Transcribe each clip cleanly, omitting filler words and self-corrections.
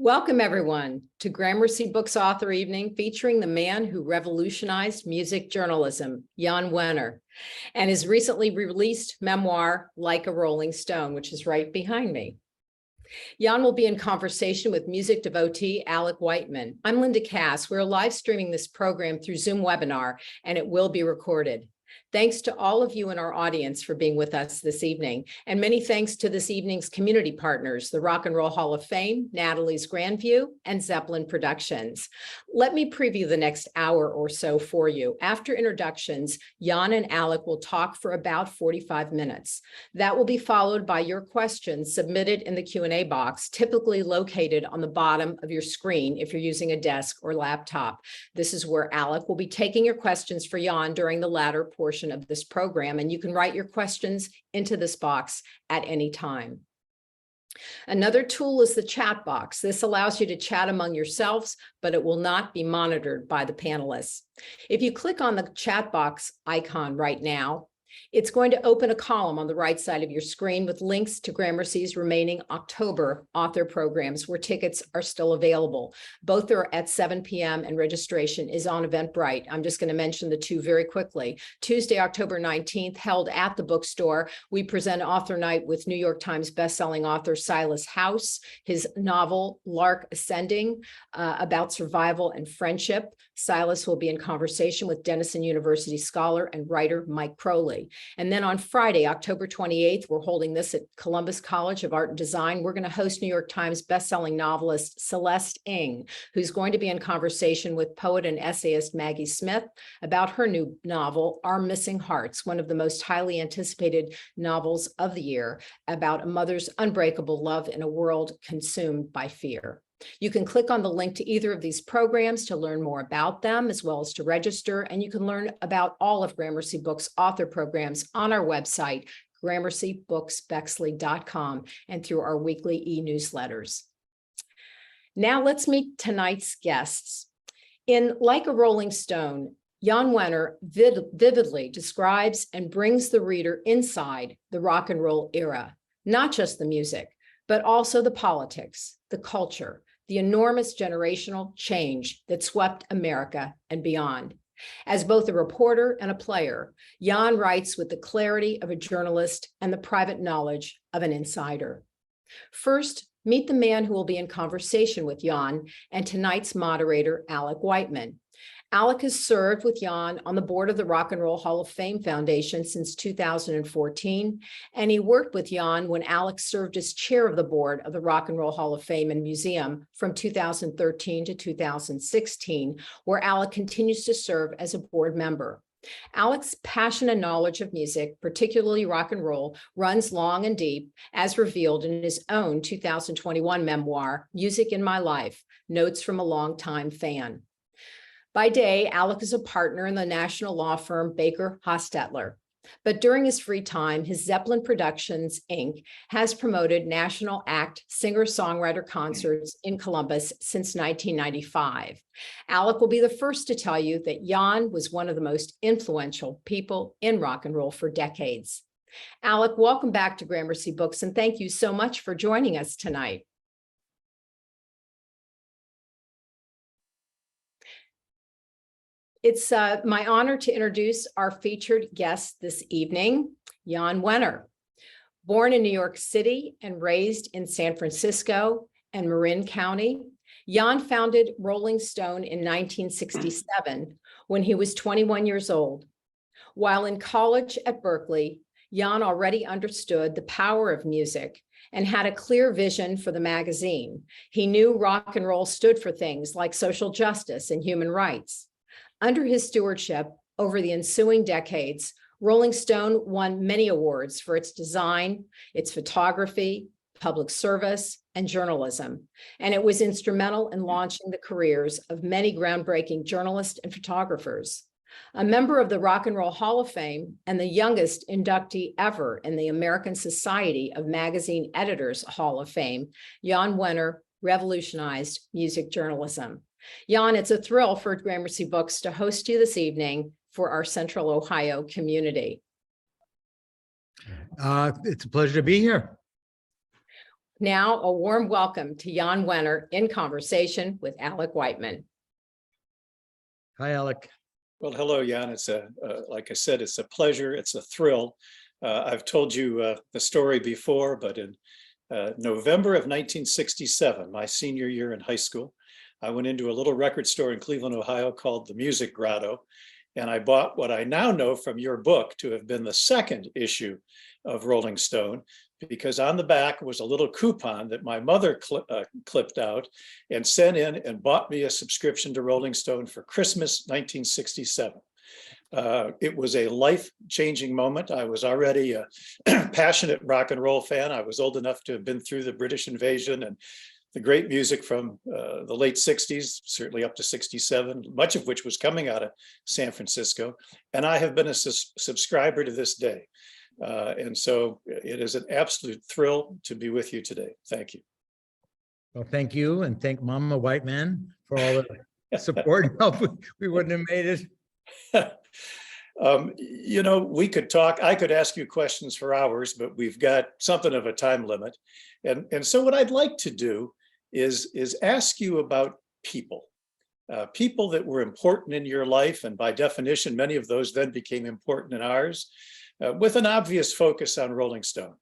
Welcome, everyone, to Gramercy Books Author Evening, featuring the man who revolutionized music journalism, Jann Wenner, and his recently released memoir, Like a Rolling Stone, which is right behind me. Jann will be in conversation with music devotee Alec Wightman. I'm Linda Cass. We're live streaming this program through Zoom webinar, and it will be recorded. Thanks to all of you in our audience for being with us this evening, and many thanks to this evening's community partners, the Rock and Roll Hall of Fame, Natalie's Grandview, and Zeppelin Productions. Let me preview the next hour or so for you. After introductions, Jann and Alec will talk for about 45 minutes. That will be followed by your questions submitted in the Q&A box, typically located on the bottom of your screen if you're using a desk or laptop. This is where Alec will be taking your questions for Jann during the latter portion of this program, and you can write your questions into this box at any time. Another tool is the chat box. This allows you to chat among yourselves, but it will not be monitored by the panelists. If you click on the chat box icon right now, it's going to open a column on the right side of your screen with links to Gramercy's remaining October author programs where tickets are still available. Both are at 7 p.m. and registration is on Eventbrite. I'm just going to mention the two very quickly. Tuesday, October 19th, held at the bookstore, we present Author Night with New York Times bestselling author Silas House, his novel Lark Ascending, about survival and friendship. Silas will be in conversation with Denison University scholar and writer Mike Crowley. And then on Friday, October 28th, we're holding this at Columbus College of Art and Design. We're going to host New York Times bestselling novelist Celeste Ng, who's going to be in conversation with poet and essayist Maggie Smith about her new novel, Our Missing Hearts, one of the most highly anticipated novels of the year, about a mother's unbreakable love in a world consumed by fear. You can click on the link to either of these programs to learn more about them, as well as to register, and you can learn about all of Gramercy Books author programs on our website, gramercybooksbexley.com, and through our weekly e-newsletters. Now let's meet tonight's guests. In Like a Rolling Stone, Jann Wenner vividly describes and brings the reader inside the rock and roll era, not just the music, but also the politics, the culture, the enormous generational change that swept America and beyond. As both a reporter and a player, Jann writes with the clarity of a journalist and the private knowledge of an insider. First, meet the man who will be in conversation with Jann and tonight's moderator, Alec Wightman. Alec has served with Jann on the board of the Rock and Roll Hall of Fame Foundation since 2014, and he worked with Jann when Alec served as chair of the board of the Rock and Roll Hall of Fame and Museum from 2013 to 2016, where Alec continues to serve as a board member. Alec's passion and knowledge of music, particularly rock and roll, runs long and deep, as revealed in his own 2021 memoir, Music in My Life, Notes from a Longtime Fan. By day, Alec is a partner in the national law firm Baker Hostetler. But during his free time, his Zeppelin Productions, Inc. has promoted national act singer-songwriter concerts in Columbus since 1995. Alec will be the first to tell you that Jann was one of the most influential people in rock and roll for decades. Alec, welcome back to Gramercy Books, and thank you so much for joining us tonight. It's my honor to introduce our featured guest this evening, Jann Wenner. Born in New York City and raised in San Francisco and Marin County, Jann founded Rolling Stone in 1967 when he was 21 years old. While in college at Berkeley, Jann already understood the power of music and had a clear vision for the magazine. He knew rock and roll stood for things like social justice and human rights. Under his stewardship over the ensuing decades, Rolling Stone won many awards for its design, its photography, public service, and journalism. And it was instrumental in launching the careers of many groundbreaking journalists and photographers. A member of the Rock and Roll Hall of Fame and the youngest inductee ever in the American Society of Magazine Editors Hall of Fame, Jann Wenner revolutionized music journalism. Jann, it's a thrill for Gramercy Books to host you this evening for our Central Ohio community. It's a pleasure to be here. Now, a warm welcome to Jann Wenner in conversation with Alec Wightman. Hi, Alec. Well, hello, Jann. It's like I said, it's a pleasure. It's a thrill. I've told you the story before, but in November of 1967, my senior year in high school, I went into a little record store in Cleveland, Ohio called the Music Grotto, and I bought what I now know from your book to have been the second issue of Rolling Stone, because on the back was a little coupon that my mother clipped out and sent in and bought me a subscription to Rolling Stone for Christmas 1967. It was a life-changing moment. I was already a passionate rock and roll fan. I was old enough to have been through the British invasion and the great music from the late 60s, certainly up to 67, much of which was coming out of San Francisco. And I have been a subscriber to this day. And so it is an absolute thrill to be with you today. Thank you. Well, thank you. And thank Mama Whiteman for all the support and help. We wouldn't have made it. You know, we could talk, I could ask you questions for hours, but we've got something of a time limit. And so what I'd like to do is ask you about people, people that were important in your life. And by definition, many of those then became important in ours. With an obvious focus on Rolling Stone.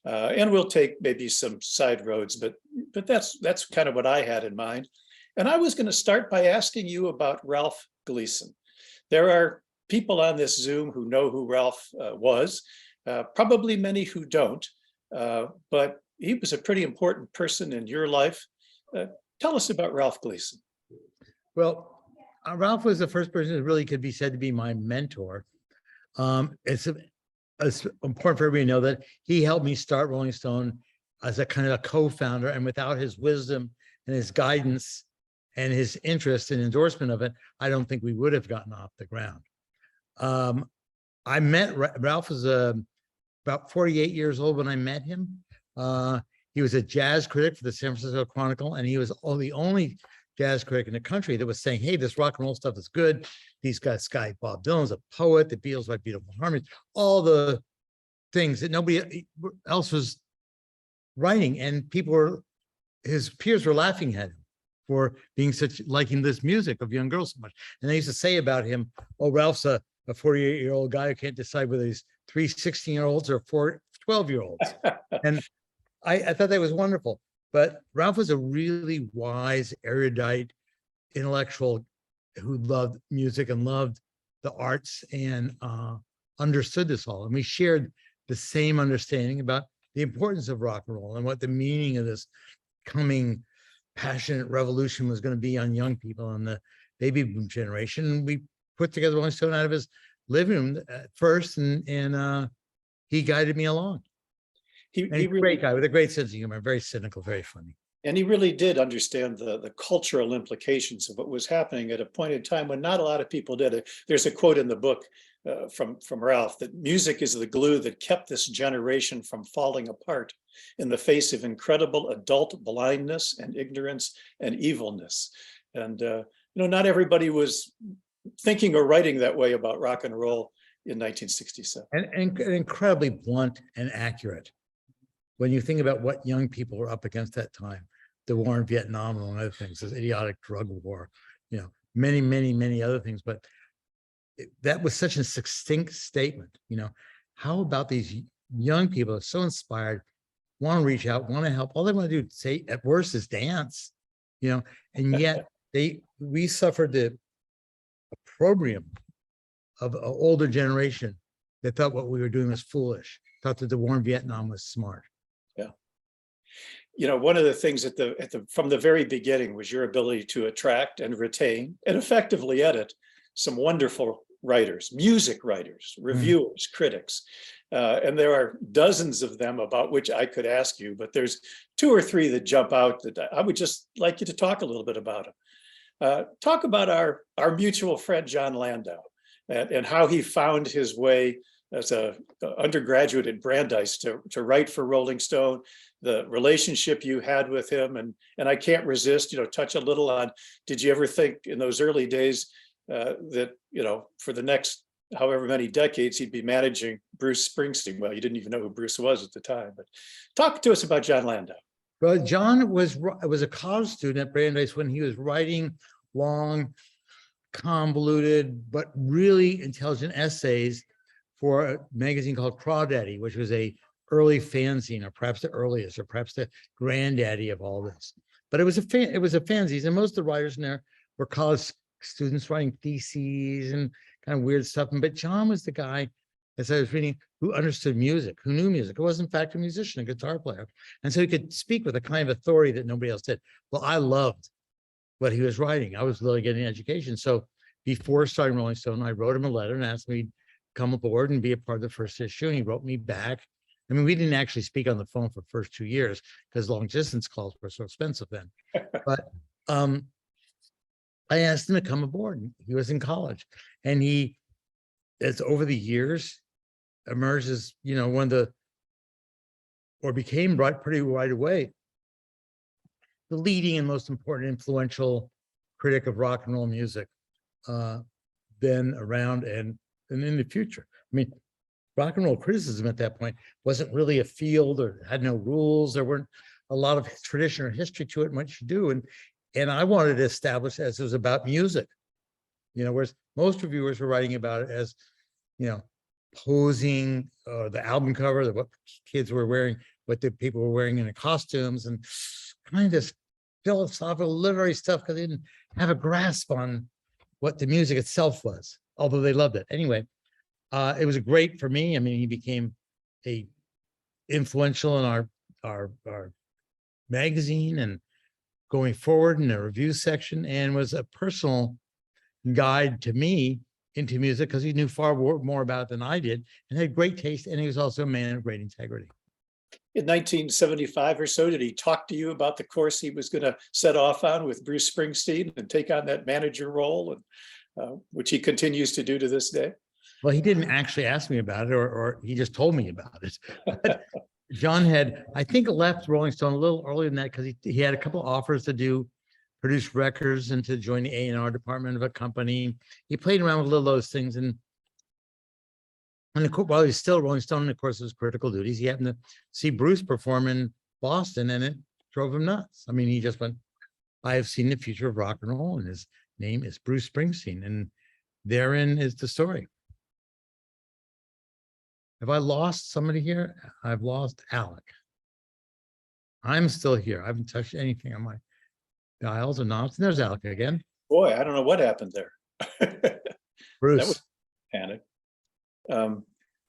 And we'll take maybe some side roads, but that's kind of what I had in mind. And I was going to start by asking you about Ralph Gleason. There are people on this Zoom who know who Ralph was, probably many who don't, but he was a pretty important person in your life. Tell us about Ralph Gleason. Well, Ralph was the first person that really could be said to be my mentor. It's important for everybody to know that he helped me start Rolling Stone as a kind of a co-founder, and without his wisdom and his guidance and his interest and endorsement of it, I don't think we would have gotten off the ground. I met Ralph was about 48 years old when I met him. He was a jazz critic for the San Francisco Chronicle, and he was the only jazz critic in the country that was saying, hey, this rock and roll stuff is good. These guys, Bob Dylan's a poet, the Beatles write beautiful harmonies, all the things that nobody else was writing. And his peers were laughing at him for being liking this music of young girls so much. And they used to say about him, oh, Ralph's a 48-year-old guy who can't decide whether he's 3 16-year-olds or 4 12-year-olds. And I thought that was wonderful. But Ralph was a really wise, erudite, intellectual who loved music and loved the arts and understood this all. And we shared the same understanding about the importance of rock and roll and what the meaning of this coming passionate revolution was going to be on young people and the baby boom generation. And we put together Rolling Stone out of his living room at first, and he guided me along. He's a great guy with a great sense of humor, very cynical, very funny. And he really did understand the cultural implications of what was happening at a point in time when not a lot of people did it. There's a quote in the book from Ralph that music is the glue that kept this generation from falling apart in the face of incredible adult blindness and ignorance and evilness. And you know, not everybody was thinking or writing that way about rock and roll in 1967. And incredibly blunt and accurate. When you think about what young people were up against that time, the war in Vietnam and other things, this idiotic drug war, you know, many, many, many other things. But that was such a succinct statement. You know, how about these young people are so inspired, want to reach out, want to help. All they want to do, say at worst, is dance, you know, and yet we suffered the opprobrium of an older generation that thought what we were doing was foolish, thought that the war in Vietnam was smart. Yeah. You know, one of the things from the very beginning was your ability to attract and retain and effectively edit some wonderful writers, music writers, reviewers, critics. And there are dozens of them about which I could ask you, but there's 2 or 3 that jump out that I would just like you to talk a little bit about them. Talk about our mutual friend, Jon Landau, and how he found his way as an undergraduate at Brandeis to write for Rolling Stone, the relationship you had with him. And I can't resist, you know, touch a little on, did you ever think in those early days that, you know, for the next however many decades, he'd be managing Bruce Springsteen? Well, you didn't even know who Bruce was at the time, but talk to us about Jon Landau. Well, John was a college student at Brandeis when he was writing long, convoluted, but really intelligent essays for a magazine called Crawdaddy, which was a early fanzine, or perhaps the earliest, or perhaps the granddaddy of all this. But it was a fanzine, and most of the writers in there were college students writing theses and kind of weird stuff. But John was the guy, as I was reading, who understood music, who knew music, who was in fact a musician, a guitar player. And so he could speak with a kind of authority that nobody else did. Well, I loved what he was writing. I was really getting an education. So before starting Rolling Stone, I wrote him a letter and asked me to come aboard and be a part of the first issue. And he wrote me back. I mean, we didn't actually speak on the phone for the first 2 years because long distance calls were so expensive then. But I asked him to come aboard. He was in college, and he, as over the years, emerged as, you know, became pretty right away the leading and most important influential critic of rock and roll music, then, around, and in the future. I mean, rock and roll criticism at that point wasn't really a field, or had no rules. There weren't a lot of tradition or history to it and what you do. And I wanted to establish as it was about music, you know, whereas most reviewers were writing about it as, you know, posing, the album cover, what kids were wearing, what the people were wearing in the costumes, and kind of this philosophical, literary stuff, because they didn't have a grasp on what the music itself was, although they loved it. Anyway, it was great for me. I mean, he became influential in our magazine and going forward in the review section, and was a personal guide to me into music because he knew far more about it than I did, and had great taste. And he was also a man of great integrity. In 1975 or so, did he talk to you about the course he was going to set off on with Bruce Springsteen and take on that manager role, and which he continues to do to this day? Well, he didn't actually ask me about it, or he just told me about it. But John had, I think, left Rolling Stone a little earlier than that because he had a couple of offers to produce records and to join the A&R department of a company. He played around with a little of those things, and while he was still Rolling Stone, and of course, his critical duties, he happened to see Bruce perform in Boston, and it drove him nuts. I mean, he just went, "I have seen the future of rock and roll, and his name is Bruce Springsteen," and therein is the story. Have I lost somebody here? I've lost Alec. I'm still here. I haven't touched anything on my dials or knobs. And there's Alec again. Boy, I don't know what happened there. Bruce. That was panic.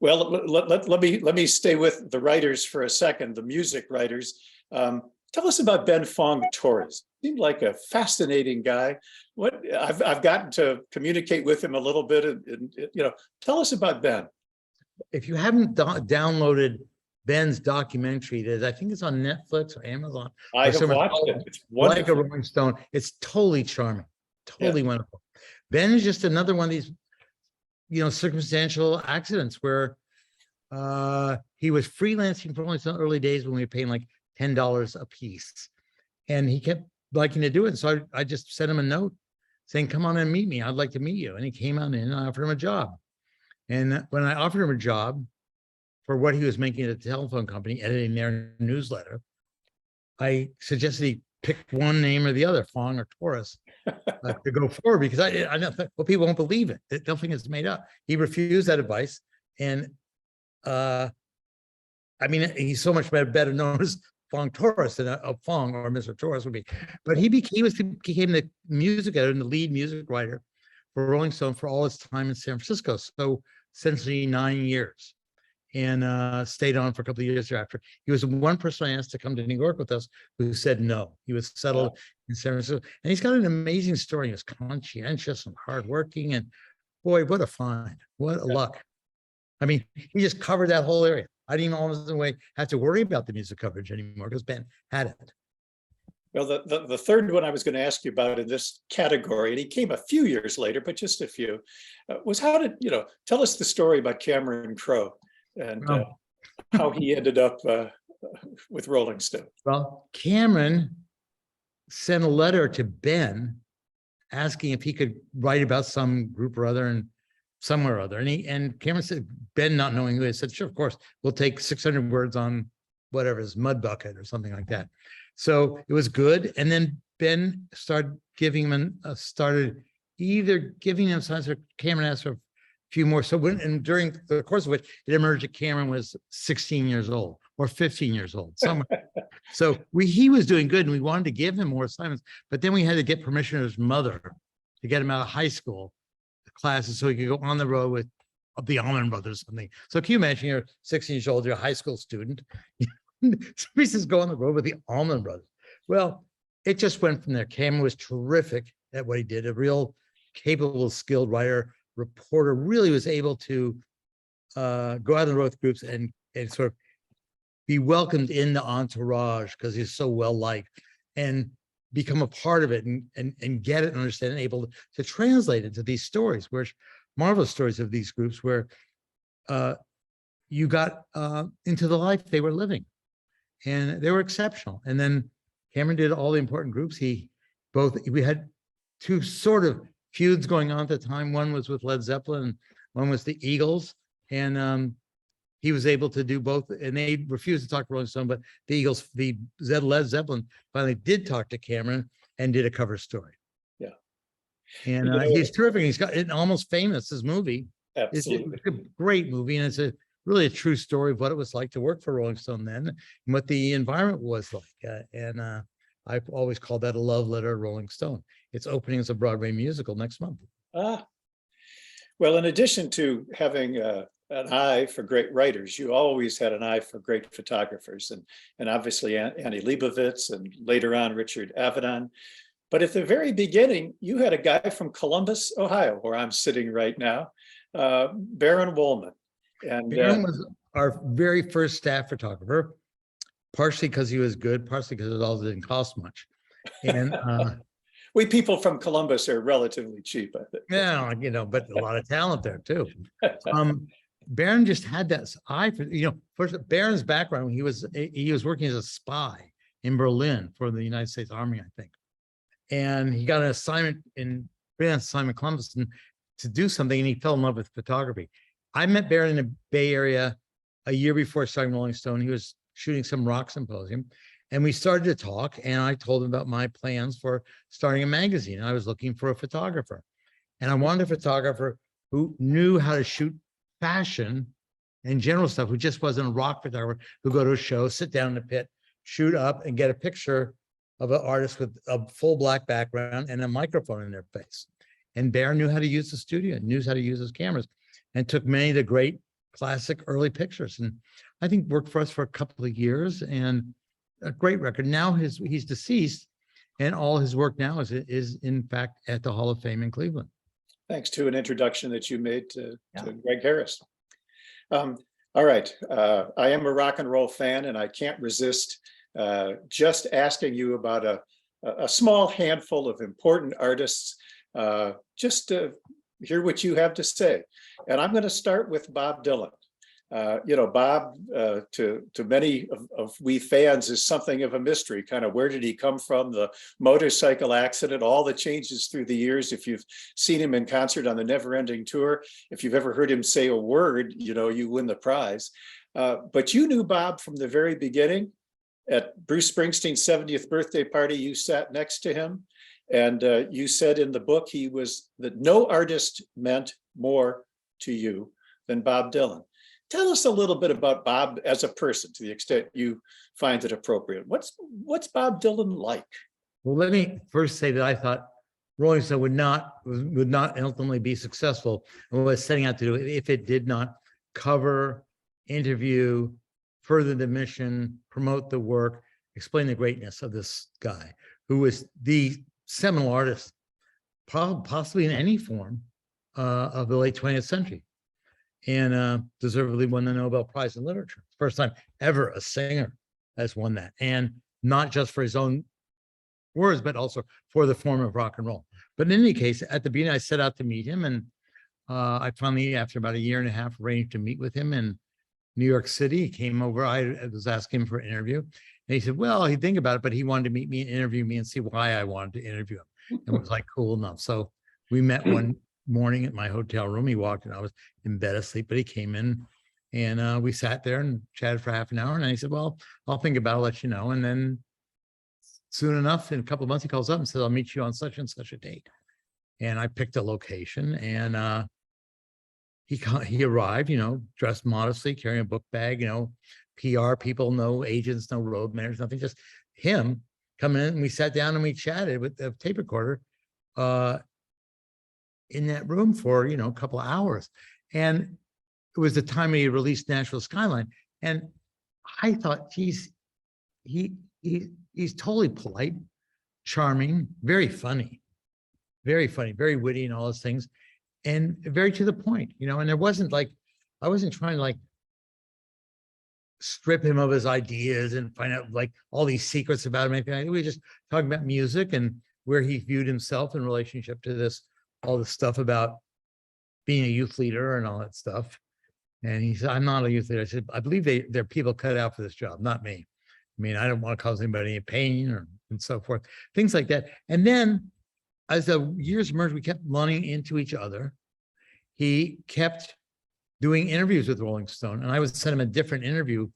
Well, let me stay with the writers for a second, the music writers. Tell us about Ben Fong Torres. Seemed like a fascinating guy. I've gotten to communicate with him a little bit, and you know, tell us about Ben. If you haven't downloaded Ben's documentary, I think it's on Netflix or Amazon. I have watched it. It's wonderful. Like a Rolling Stone. It's totally charming, totally wonderful. Ben is just another one of these, you know, circumstantial accidents where he was freelancing for Rolling Stone early days when we were paying like $10 a piece, and he kept liking to do it. So I just sent him a note saying, "Come on and meet me. I'd like to meet you." And he came on in, and I offered him a job. And when I offered him a job for what he was making at the telephone company, editing their newsletter, I suggested he pick one name or the other, Fong or Torres, to go forward, because I know, well, people won't believe it. They'll think it's made up. He refused that advice. And I mean, he's so much better known as Fong Torres than a Fong or Mr. Torres would be. But he became the music editor and the lead music writer for Rolling Stone for all his time in San Francisco. So essentially 9 years, and stayed on for a couple of years thereafter. He was the one person I asked to come to New York with us who said no. He was settled in San Francisco, and he's got an amazing story. He was conscientious and hardworking, and boy, what a find, what a luck. I mean, he just covered that whole area. I didn't even almost in a way have to worry about the music coverage anymore because Ben had it. Well, the third one I was going to ask you about in this category, and he came a few years later, but just a few, was tell us the story about Cameron Crowe and how he ended up with Rolling Stone. Well, Cameron sent a letter to Ben asking if he could write about some group or other and somewhere or other. And Cameron said, Ben, not knowing who, he said, "Sure, of course, we'll take 600 words on whatever is Mud Bucket or something like that." So it was good. And then Ben started giving him, started either giving him signs or Cameron asked for a few more. So and during the course of which it emerged that Cameron was 16 years old or 15 years old, somewhere. So he was doing good and we wanted to give him more assignments, but then we had to get permission of his mother to get him out of high school classes so he could go on the road with the Allman Brothers or something. So can you imagine you're 16 years old, you're a high school student. Somebody says go on the road with the Allman Brothers. Well, it just went from there. Cameron was terrific at what he did, a real capable, skilled writer, reporter, really was able to go out on the road with groups and sort of be welcomed in the entourage because he's so well liked and become a part of it and get it and understand and able to translate into these stories, where marvelous stories of these groups where you got into the life they were living and they were exceptional. And then Cameron did all the important groups. We had two sort of feuds going on at the time. One was with Led Zeppelin, and one was the Eagles. And he was able to do both, and they refused to talk to Rolling Stone, but the Eagles, Led Zeppelin finally did talk to Cameron and did a cover story. Yeah. And he's terrific. He's got it almost famous, his movie. Absolutely. It's a great movie, and it's really a true story of what it was like to work for Rolling Stone then and what the environment was like. I've always called that a love letter to Rolling Stone. It's opening as a Broadway musical next month. Well, in addition to having an eye for great writers, you always had an eye for great photographers, and obviously Annie Leibovitz and later on Richard Avedon. But at the very beginning, you had a guy from Columbus, Ohio, where I'm sitting right now, Baron Wolman. And Baron was our very first staff photographer, partially because he was good, partially because it all didn't cost much. And we people from Columbus are relatively cheap, I think. yeah, but a lot of talent there too. Baron just had that eye for, first Baron's background, he was working as a spy in Berlin for the United States Army, I think. And he got an assignment in Columbus to do something, and he fell in love with photography. I met Baron in the Bay Area a year before starting Rolling Stone. He was shooting some rock symposium, and we started to talk, and I told him about my plans for starting a magazine. I was looking for a photographer, and I wanted a photographer who knew how to shoot fashion and general stuff, who just wasn't a rock photographer who go to a show, sit down in the pit, shoot up and get a picture of an artist with a full black background and a microphone in their face. And Baron knew how to use the studio, knew how to use his cameras, and took many of the great classic early pictures. And I think worked for us for a couple of years, and a great record. Now he's deceased, and all his work now is in fact at the Hall of Fame in Cleveland. Thanks to an introduction that you made to Greg Harris. All right, I am a rock and roll fan, and I can't resist just asking you about a small handful of important artists, just to hear what you have to say. And I'm going to start with Bob Dylan. Bob, to many of we fans, is something of a mystery. Kind of, where did he come from? The motorcycle accident, all the changes through the years. If you've seen him in concert on the Never Ending Tour, if you've ever heard him say a word, you win the prize. But you knew Bob from the very beginning. At Bruce Springsteen's 70th birthday party, you sat next to him, and you said in the book that no artist meant more to you than Bob Dylan. Tell us a little bit about Bob as a person, to the extent you find it appropriate. What's Bob Dylan like? Well, let me first say that I thought Rolling Stone would not ultimately be successful in what it was setting out to do if it did not cover, interview, further the mission, promote the work, explain the greatness of this guy, who was the seminal artist, possibly in any form, of the late 20th century. And deservedly won the Nobel Prize in Literature. First time ever a singer has won that. And not just for his own words, but also for the form of rock and roll. But in any case, at the beginning, I set out to meet him. And I finally, after about a year and a half, arranged to meet with him in New York City. He came over. I was asking him for an interview. And he said, well, he'd think about it, but he wanted to meet me and interview me and see why I wanted to interview him. And it was like, cool enough. So we met one morning at my hotel room. He walked in, I was in bed asleep, but he came in, and we sat there and chatted for half an hour. And he said, well, I'll think about it, let you know. And then soon enough, in a couple of months, he calls up and says, I'll meet you on such and such a date. And I picked a location, and he arrived, dressed modestly, carrying a book bag, PR people, no agents, no road managers, nothing, just him coming in. And we sat down and we chatted with the tape recorder in that room for, a couple of hours. And it was the time he released Nashville Skyline. And I thought, geez, he's totally polite, charming, very funny, very witty and all those things. And very to the point, and there wasn't like, I wasn't trying to like strip him of his ideas and find out like all these secrets about him. Anything. We were just talking about music and where he viewed himself in relationship to this, all the stuff about being a youth leader and all that stuff. And he said, I'm not a youth leader. I said, I believe there are people cut out for this job, not me. I mean, I don't want to cause anybody any pain and so forth, things like that. And then as the years merged, we kept running into each other. He kept doing interviews with Rolling Stone, and I would send him a different interview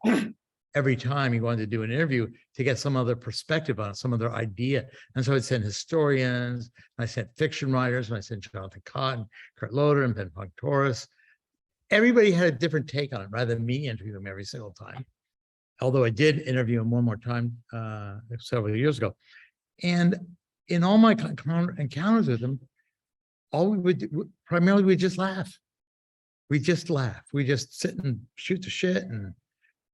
every time he wanted to do an interview to get some other perspective on it, some other idea. And so I'd send historians, I sent fiction writers, and I sent Jonathan Cotton, Kurt Loder, and Ben Punctoris. Everybody had a different take on it rather than me interviewing him every single time. Although I did interview him one more time several years ago. And in all my encounters with him, all we would do, primarily we just laugh. We just laugh. We just sit and shoot the shit and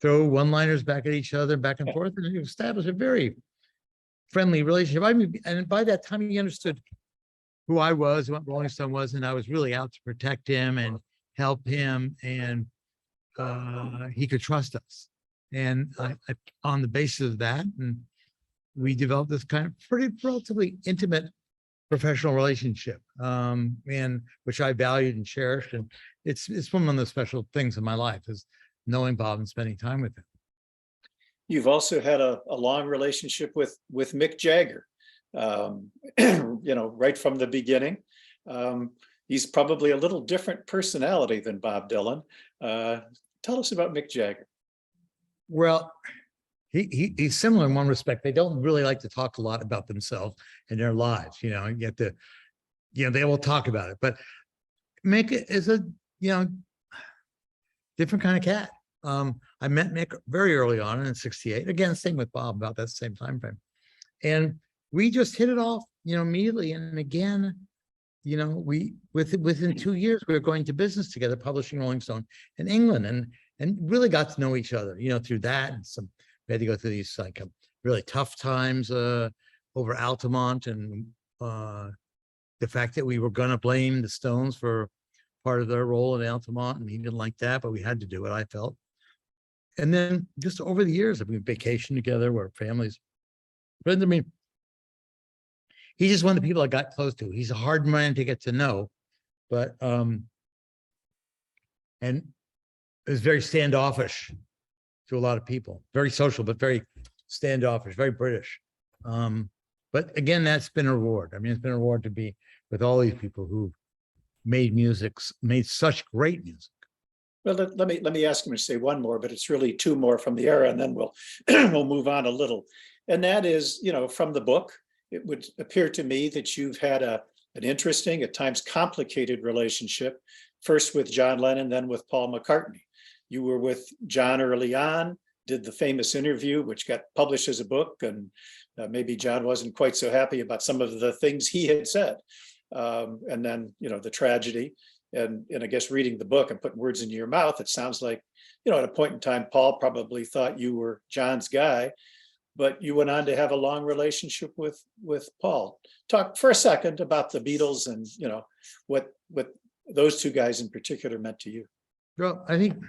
throw one-liners back at each other, back and forth, and establish a very friendly relationship. I mean, and by that time he understood who I was, what Rolling Stone was, and I was really out to protect him and help him, and he could trust us. And I, on the basis of that, and we developed this kind of pretty relatively intimate professional relationship, and which I valued and cherished. And it's one of the special things in my life is knowing Bob and spending time with him. You've also had a long relationship with Mick Jagger, right from the beginning. He's probably a little different personality than Bob Dylan. Tell us about Mick Jagger. Well, he's similar in one respect. They don't really like to talk a lot about themselves and their lives, and yet they will talk about it. But Mick is a, different kind of cat. I met Mick very early on in '68. Again, same with Bob, about that same time frame. And we just hit it off, immediately. And again, within 2 years, we were going to business together, publishing Rolling Stone in England, and really got to know each other, through that. And we had to go through these like really tough times over Altamont, and the fact that we were going to blame the Stones for part of their role in Altamont, and he didn't like that, but we had to do it, I felt. And then just over the years, we vacationed together, we're families. But I mean, he's just one of the people I got close to. He's a hard man to get to know, but and is very standoffish to a lot of people. Very social, but very standoffish, very British. But again, that's been a reward. I mean, it's been a reward to be with all these people who made such great music. Well, let me ask him to say one more, but it's really two more from the era, and then we'll we'll move on a little. And that is, from the book, it would appear to me that you've had an interesting, at times complicated relationship, first with John Lennon, then with Paul McCartney. You were with John early on, did the famous interview, which got published as a book, and maybe John wasn't quite so happy about some of the things he had said. And then, the tragedy. And I guess reading the book and putting words into your mouth, it sounds like, at a point in time, Paul probably thought you were John's guy, but you went on to have a long relationship with Paul. Talk for a second about the Beatles and, what those two guys in particular meant to you. Well, I think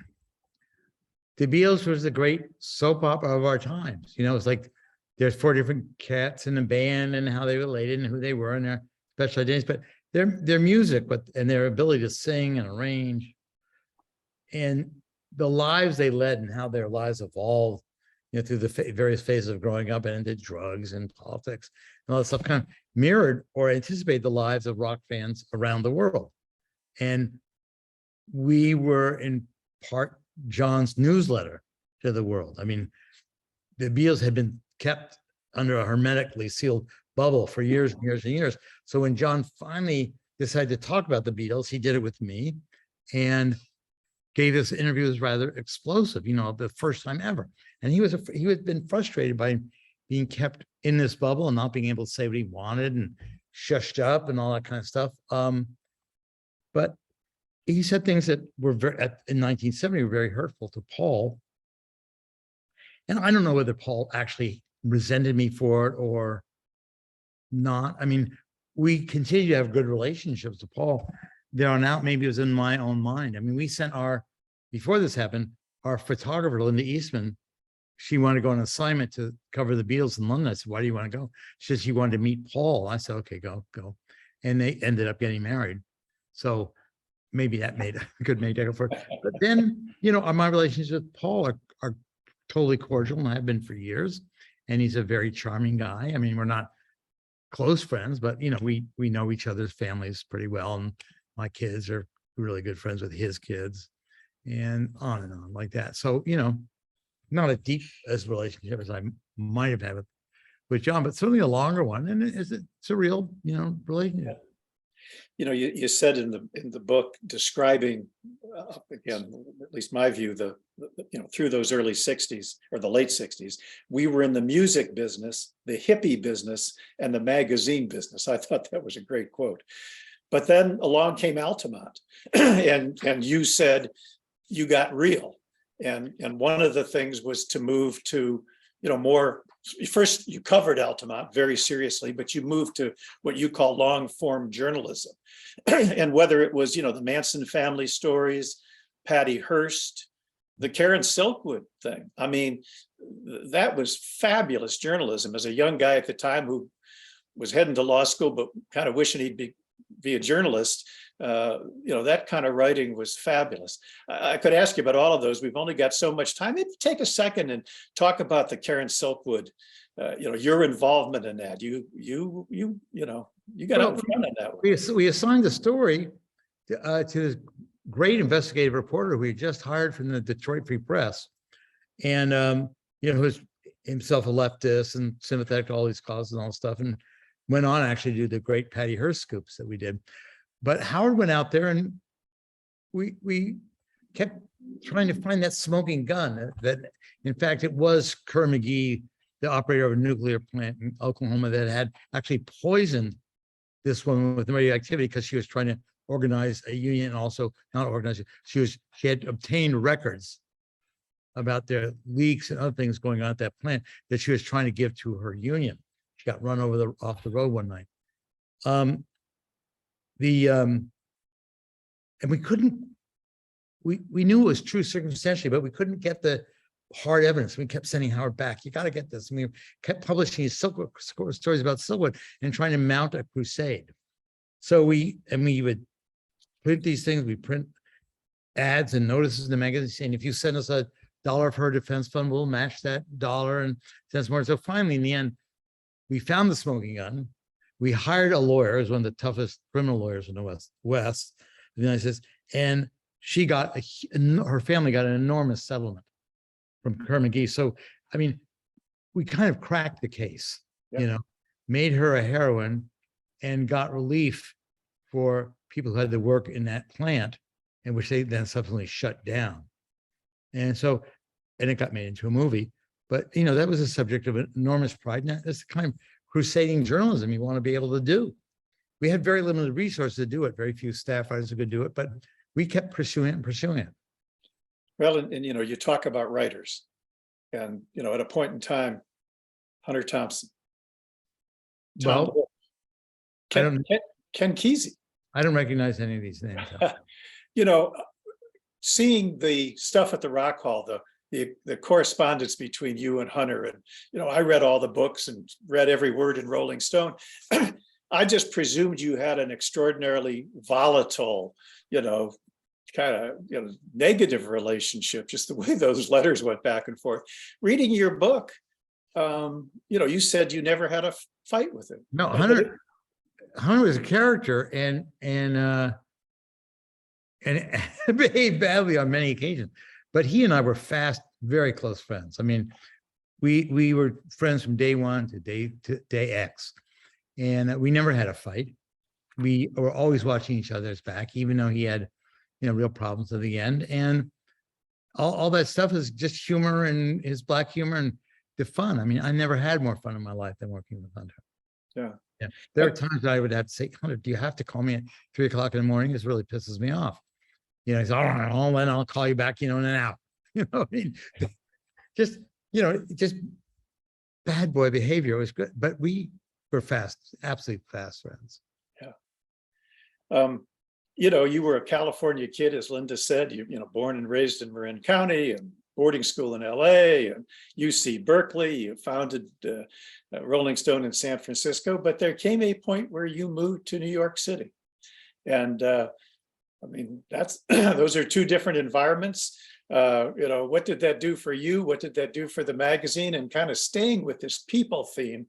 the Beatles was the great soap opera of our times. It's like there's 4 different cats in the band and how they related and who they were and their special identities, but their music, and their ability to sing and arrange, and the lives they led and how their lives evolved, through the various phases of growing up and into drugs and politics and all that stuff, kind of mirrored or anticipated the lives of rock fans around the world. And we were in part John's newsletter to the world. I mean, the Beatles had been kept under a hermetically sealed bubble for years and years and years. So when John finally decided to talk about the Beatles, he did it with me and gave this interview. It was rather explosive, the first time ever. And he had been frustrated by being kept in this bubble and not being able to say what he wanted and shushed up and all that kind of stuff. But he said things that were in 1970 were very hurtful to Paul. And I don't know whether Paul actually resented me for it or not. I mean, we continue to have good relationships with Paul there on out. Maybe it was in my own mind. I mean, we sent before this happened, our photographer, Linda Eastman, she wanted to go on an assignment to cover the Beatles in London. I said, why do you want to go? She said she wanted to meet Paul. I said, okay, go. And they ended up getting married. So maybe that could make that go for it. But then, my relationships with Paul are totally cordial and have been for years. And he's a very charming guy. I mean, we're not close friends, but we know each other's families pretty well. And my kids are really good friends with his kids and on like that. So, not as deep as relationship as I might have had with John, but certainly a longer one. And it's a real, relationship. You said in the book describing, again, at least my view, through those early 60s or the late 60s, we were in the music business, the hippie business, and the magazine business. I thought that was a great quote. But then along came Altamont, and you said you got real. And one of the things was to move to, more. First, you covered Altamont very seriously, but you moved to what you call long form journalism. And whether it was, the Manson family stories, Patty Hearst, the Karen Silkwood thing. I mean, that was fabulous journalism as a young guy at the time who was heading to law school, but kind of wishing he'd be a journalist. That kind of writing was fabulous. I could ask you about all of those. We've only got so much time. Maybe take a second and talk about the Karen Silkwood, your involvement in that. You got out front on that one. We assigned the story to this great investigative reporter who we just hired from the Detroit Free Press. And, who's himself a leftist and sympathetic to all these causes and all this stuff, and went on actually to do the great Patty Hearst scoops that we did. But Howard went out there and we kept trying to find that smoking gun that in fact, it was Kerr McGee, the operator of a nuclear plant in Oklahoma, that had actually poisoned this woman with radioactivity because she was trying to organize a union and also not organize it. She had obtained records about their leaks and other things going on at that plant that she was trying to give to her union. She got run off the road one night. And we couldn't, we knew it was true circumstantially, but we couldn't get the hard evidence. We kept sending Howard back. You got to get this. And we kept publishing his Silkwood stories about Silkwood and trying to mount a crusade. So we would print these things. We print ads and notices in the magazine saying, if you send us $1 for her defense fund, we'll match that $1 and send us more. So finally, in the end, we found the smoking gun. We hired a lawyer, who's one of the toughest criminal lawyers in the West of the United States, and she got her family got an enormous settlement from Kerr McGee. So, I mean, we kind of cracked the case, made her a heroine and got relief for people who had to work in that plant, and which they then subsequently shut down. And so, and it got made into a movie. But, that was a subject of enormous pride. And that's the kind of crusading journalism you want to be able to do. We had very limited resources to do it. Very few staff writers who could do it, but we kept pursuing it. Well, and you talk about writers, and at a point in time, Hunter Thompson, Tom Wolfe, Ken Kesey. I don't recognize any of these names. Seeing the stuff at the Rock Hall, the correspondence between you and Hunter, and I read all the books and read every word in Rolling Stone. I just presumed you had an extraordinarily volatile, kind of negative relationship, just the way those letters went back and forth. Reading your book, you said you never had a fight with him. No, Hunter was a character and behaved badly on many occasions, but he and I were fast, very close friends. I mean, we were friends from day one to day X, and we never had a fight. We were always watching each other's back, even though he had, real problems at the end. And all that stuff is just humor and his Black humor and the fun. I mean, I never had more fun in my life than working with Hunter. Yeah. Yeah. There are times I would have to say, Hunter, do you have to call me at 3 o'clock in the morning? This really pisses me off. He's all right, then I'll call you back, in an hour. I mean, just, just bad boy behavior was good, but we were absolutely fast friends. Yeah. You were a California kid, as Linda said, born and raised in Marin County and boarding school in LA and UC Berkeley. You founded Rolling Stone in San Francisco, but there came a point where you moved to New York City. And that's those are two different environments. What did that do for you? What did that do for the magazine? And kind of staying with this people theme,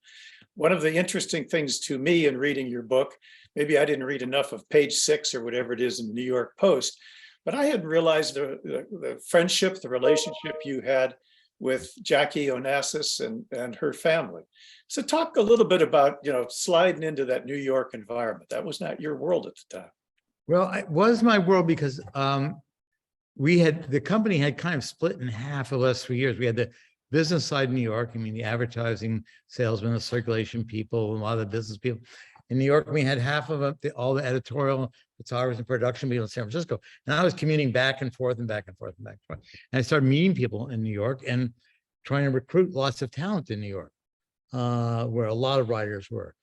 one of the interesting things to me in reading your book, maybe I didn't read enough of page 6 or whatever it is in the New York Post, but I hadn't realized the friendship, the relationship you had with Jackie Onassis and her family. So talk a little bit about, sliding into that New York environment. That was not your world at the time. Well, it was my world because the company had kind of split in half the last 3 years. We had the business side in New York. The advertising, salesmen, the circulation people, a lot of the business people. In New York, we had half of all the editorial, photographers, and production people in San Francisco. And I was commuting back and forth and back and forth and back and forth. And I started meeting people in New York and trying to recruit lots of talent in New York, where a lot of writers were,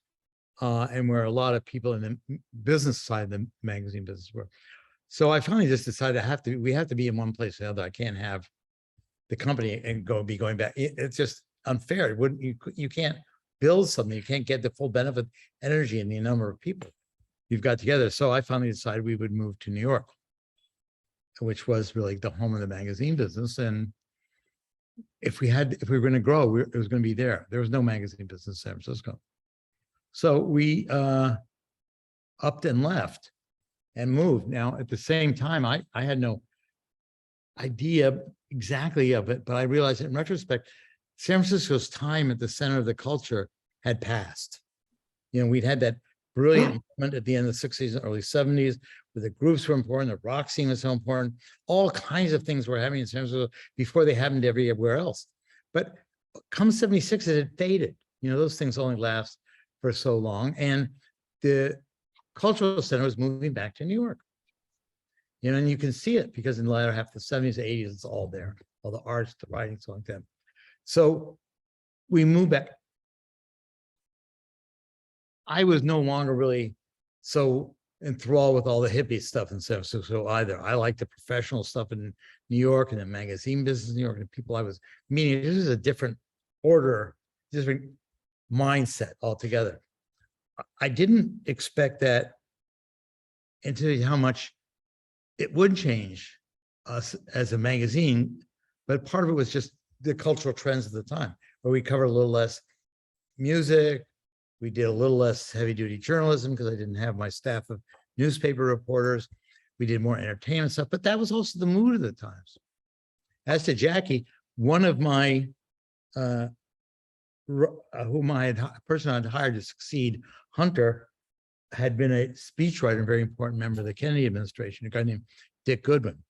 and where a lot of people in the business side of the magazine business were. So I finally just decided we have to be in one place or another. I can't have the company and be going back. It's just unfair. You can't build something. You can't get the full benefit, energy, and the number of people you've got together. So I finally decided we would move to New York, which was really the home of the magazine business. And if we were going to grow, it was going to be there. There was no magazine business in San Francisco. So we upped and left and moved. Now, at the same time, I had no idea exactly of it, but I realized in retrospect, San Francisco's time at the center of the culture had passed. We'd had that brilliant moment at the end of the 60s and early 70s, where the groups were important, the rock scene was so important, all kinds of things were happening in San Francisco before they happened everywhere else. But come 76, it had faded. Those things only last for so long. And the cultural center was moving back to New York. And you can see it because in the latter half of the 70s, 80s, it's all there, all the arts, the writing, so like that. So we moved back. I was no longer really so enthralled with all the hippie stuff in San Francisco either. I liked the professional stuff in New York and the magazine business in New York and the people I was meeting. This is a different order, different mindset altogether. I didn't expect that into how much it would change us as a magazine, but part of it was just the cultural trends of the time, where we covered a little less music, we did a little less heavy-duty journalism because I didn't have my staff of newspaper reporters. We did more entertainment stuff, but that was also the mood of the times. As to Jackie, one of my person I had hired to succeed Hunter had been a speechwriter, a very important member of the Kennedy administration, a guy named Dick Goodman.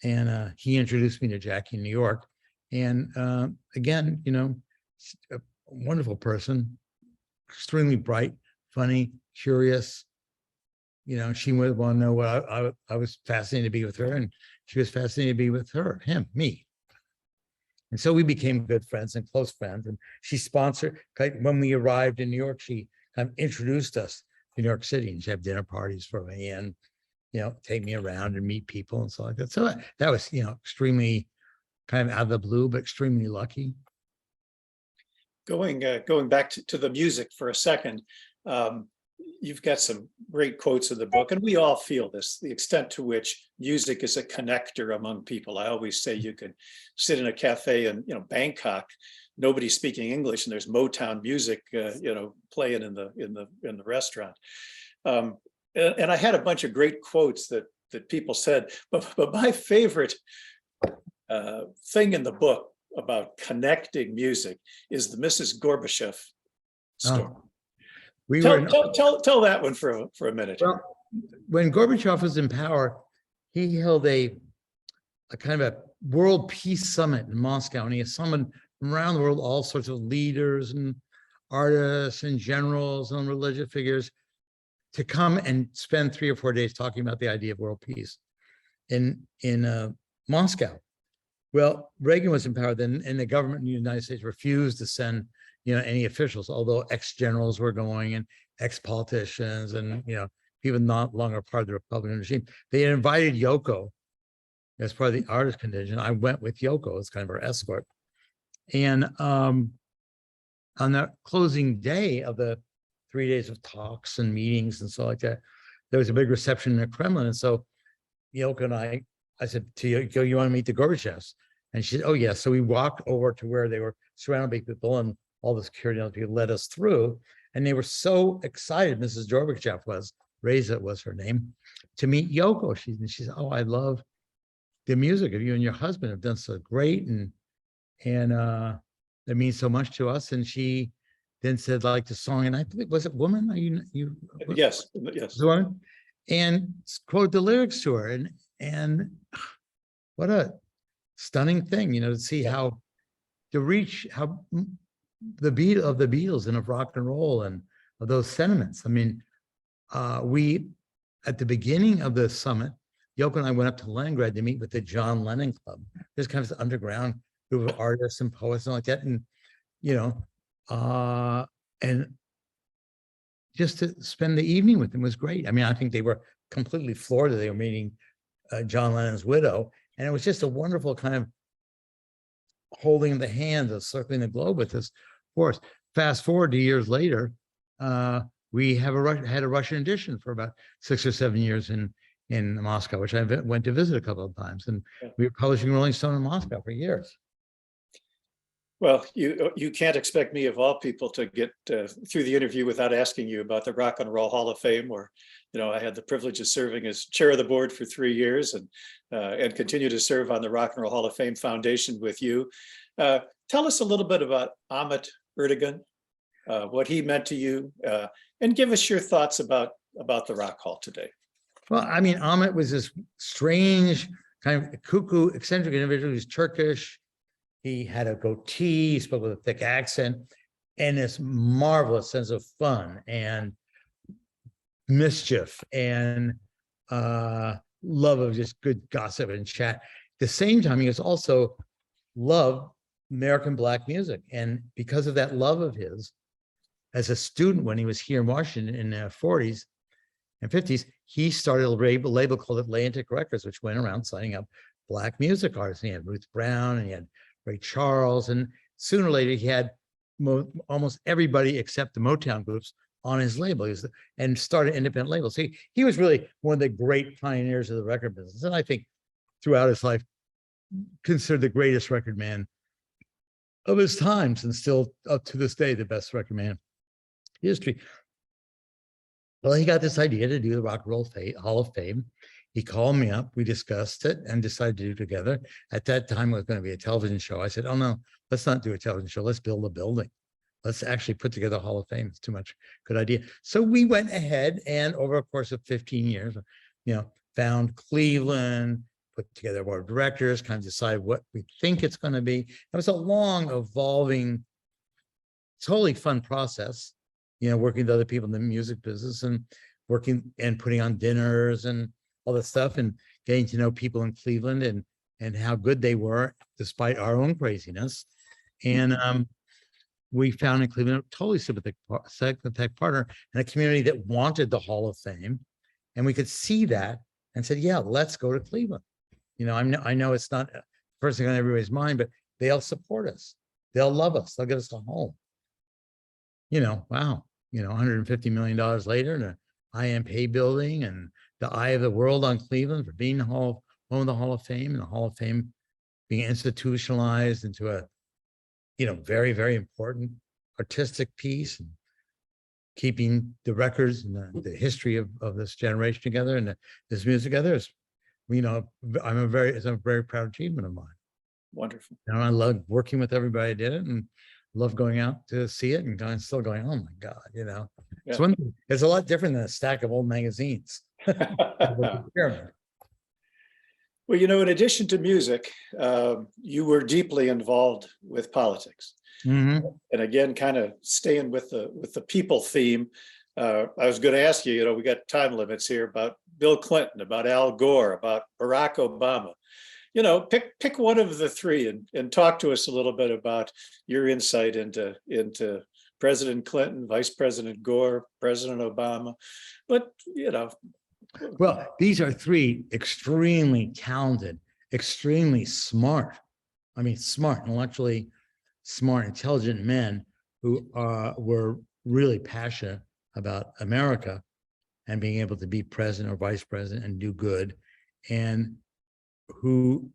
And he introduced me to Jackie in New York. And again, a wonderful person, extremely bright, funny, curious. She would want to know what I was fascinated to be with her, and she was fascinated to be with me. And so we became good friends and close friends. And she sponsored, when we arrived in New York, she kind of introduced us to New York City, and she'd have dinner parties for me and, take me around and meet people and stuff like that. So that was, extremely kind of out of the blue, but extremely lucky. Going back to the music for a second, you've got some great quotes in the book, and we all feel this, the extent to which music is a connector among people. I always say you can sit in a cafe in Bangkok, nobody speaking English, and there's Motown music playing in the restaurant. And I had a bunch of great quotes that people said, but my favorite thing in the book about connecting music is the Mrs. Gorbachev story. We were Tell that one for a minute. well, when Gorbachev was in power, he held a kind of a world peace summit in Moscow, and he summoned from around the world all sorts of leaders and artists and generals and religious figures to come and spend 3 or 4 days talking about the idea of world peace in Moscow. Well, Reagan was in power then, and the government in the United States refused to send, any officials, although ex-generals were going and ex-politicians and, people not longer part of the Republican regime. They had invited Yoko as part of the artist contingent. I went with Yoko as kind of her escort. And on the closing day of the 3 days of talks and meetings and so like that, there was a big reception in the Kremlin. And so Yoko and I said to Yoko, you want to meet the Gorbachevs? And she said, oh, yeah. So we walked over to where they were surrounded by people, and all the security people led us through. And they were so excited, Mrs. Gorbachev was, Reza was her name, to meet Yoko. She said, oh, I love the music of you and your husband have done so great. And that means so much to us. And she then said, like the song, and I believe, was it Woman? Are you Yes. the woman? And quote the lyrics to her. And what a stunning thing, to see how the Beatles and of rock and roll and of those sentiments. I mean, we, at the beginning of the summit, Yoko and I went up to Leningrad to meet with the John Lennon Club. There's kind of this underground group of artists and poets and like that. And, and just to spend the evening with them was great. I mean, I think they were completely floored that they were meeting John Lennon's widow. And it was just a wonderful kind of holding the hands of circling the globe with this force. Fast forward to years later, we have had a Russian edition for about 6 or 7 years in Moscow, which I went to visit a couple of times. And we were publishing Rolling Stone in Moscow for years. Well, you can't expect me, of all people, to get through the interview without asking you about the Rock and Roll Hall of Fame, where I had the privilege of serving as chair of the board for 3 years, and continue to serve on the Rock and Roll Hall of Fame Foundation with you. Tell us a little bit about Ahmet Ertegun, what he meant to you, and give us your thoughts about the Rock Hall today. Well, I mean, Ahmet was this strange, kind of cuckoo, eccentric individual. He was Turkish. He had a goatee, he spoke with a thick accent, and this marvelous sense of fun and mischief and love of just good gossip and chat. At the same time, he was also loved American Black music. And because of that love of his, as a student when he was here in Washington in the 40s and 50s, he started a label called Atlantic Records, which went around signing up Black music artists. And he had Ruth Brown, and he had Ray Charles, and sooner or later he had almost everybody except the Motown groups on his label. And started independent labels. So he was really one of the great pioneers of the record business. And I think throughout his life, considered the greatest record man of his times, and still up to this day, the best record man in history. Well, he got this idea to do the Rock and Roll Hall of Fame. He called me up, we discussed it and decided to do it together. At that time, it was going to be a television show. I said, oh no, let's not do a television show. Let's build a building. Let's actually put together a Hall of Fame. It's too much. Good idea. So we went ahead and over a course of 15 years, found Cleveland, put together a board of directors, kind of decide what we think it's going to be. It was a long, evolving, totally fun process, working with other people in the music business and working and putting on dinners and all that stuff, and getting to know people in Cleveland and how good they were despite our own craziness. And we found in Cleveland a totally sympathetic partner and a community that wanted the Hall of Fame. And we could see that and said, yeah, let's go to Cleveland. I know it's not first thing on everybody's mind, but they'll support us. They'll love us. They'll get us a home. Wow. $150 million later, and an IMP building, and the eye of the world on Cleveland for being home of the Hall of Fame, and the Hall of Fame being institutionalized into a, very, very important artistic piece, and keeping the records and the history of this generation together and this music together is, it's a very proud achievement of mine. Wonderful. And I loved working with everybody I did it, and loved going out to see it, and going, still going, oh my God, you know. Yeah. It's a lot different than a stack of old magazines. Well, you know, in addition to music, you were deeply involved with politics. Mhm. And again, kind of staying with the people theme, I was going to ask you, you know, we got time limits here, about Bill Clinton, about Al Gore, about Barack Obama. You know, pick one of the three and talk to us a little bit about your insight into President Clinton, Vice President Gore, President Obama. But, you know. Well, these are three extremely talented, extremely smart. I mean, smart, intellectually smart, intelligent men who were really passionate about America and being able to be president or vice president and do good, and who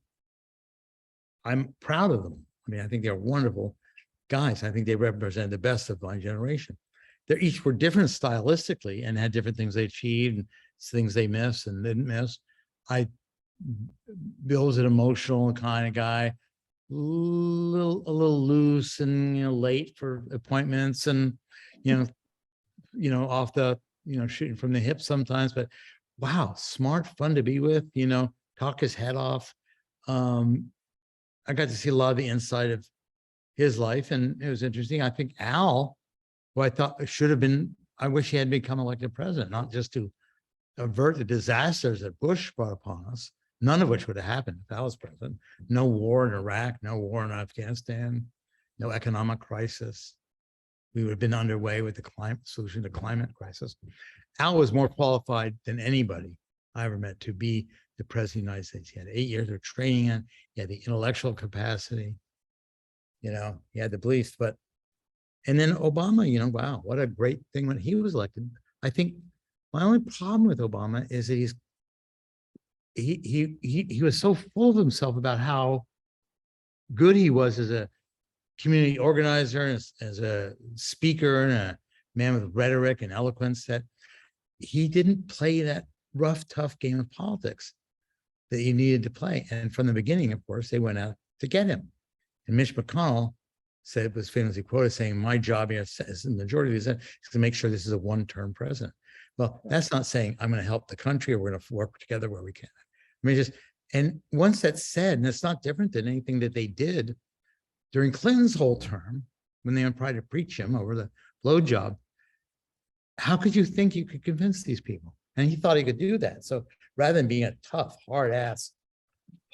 I'm proud of them. I mean, I think they're wonderful guys. I think they represent the best of my generation. They each were different stylistically and had different things they achieved and things they missed and didn't miss. Bill was an emotional kind of guy, a little loose and, you know, late for appointments, and you know, off the, you know, shooting from the hip sometimes, but wow, smart, fun to be with, you know, talk his head off. I got to see a lot of the inside of his life, and it was interesting. I think Al, who I thought should have been, I wish he had become elected president, not just to avert the disasters that Bush brought upon us, none of which would have happened if Al was president. No war in Iraq, no war in Afghanistan, no economic crisis. We would have been underway with the climate solution to climate crisis. Al was more qualified than anybody I ever met to be the president of the United States. He had 8 years of training in, he had the intellectual capacity, you know, he had the beliefs, and then Obama, you know, wow, what a great thing when he was elected. I think my only problem with Obama is that he was so full of himself about how good he was as a community organizer, and as a speaker, and a man with rhetoric and eloquence, that he didn't play that rough, tough game of politics that he needed to play. And from the beginning, of course, they went out to get him. And Mitch McConnell said, was famously quoted saying, my job here, as the majority of these, is to make sure this is a one-term president. Well, that's not saying I'm going to help the country or we're going to work together where we can. I mean, and once that's said, and it's not different than anything that they did during Clinton's whole term, when they tried to preach him over the blowjob, how could you think you could convince these people? And he thought he could do that. So rather than being a tough, hard ass